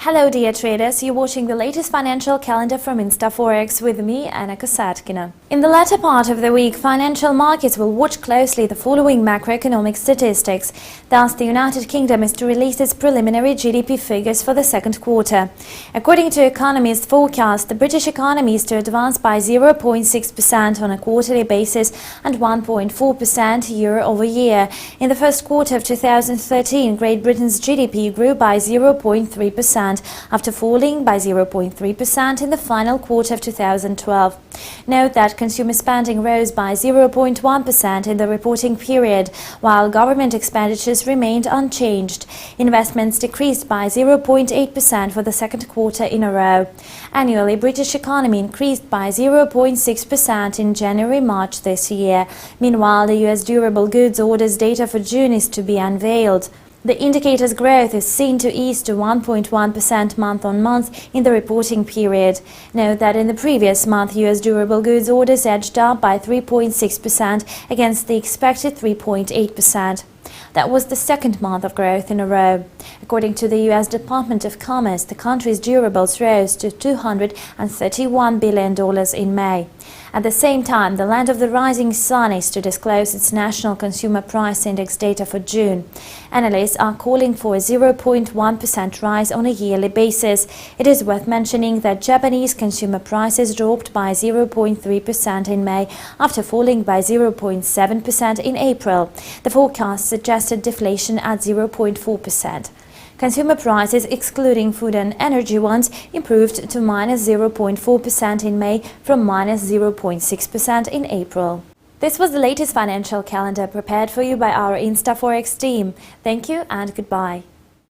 Hello dear traders, you're watching the latest financial calendar from ИнстаФорекс with me, Anna Kosatkina. In the latter part of the week, financial markets will watch closely the following macroeconomic statistics. Thus, the United Kingdom is to release its preliminary GDP figures for the second quarter. According to economists' forecast, the British economy is to advance by 0.6% on a quarterly basis and 1.4% year-over-year. In the first quarter of 2013, Great Britain's GDP grew by 0.3%. After falling by 0.3% in the final quarter of 2012. Note that consumer spending rose by 0.1% in the reporting period, while government expenditures remained unchanged. Investments decreased by 0.8% for the second quarter in a row. Annually, British economy increased by 0.6% in January-March this year. Meanwhile, the US durable goods orders data for June is to be unveiled. The indicator's growth is seen to ease to 1.1% month-on-month in the reporting period. Note that in the previous month, US durable goods orders edged up by 3.6% against the expected 3.8%. That was the second month of growth in a row. According to the U.S. Department of Commerce, the country's durables rose to $231 billion in May. At the same time, the land of the rising sun is to disclose its National Consumer Price Index data for June. Analysts are calling for a 0.1% rise on a yearly basis. It is worth mentioning that Japanese consumer prices dropped by 0.3% in May after falling by 0.7% in April. The forecast suggested deflation at 0.4%. Consumer prices, excluding food and energy ones, improved to minus 0.4% in May from minus 0.6% in April. This was the latest financial calendar prepared for you by our ИнстаФорекс team. Thank you and goodbye.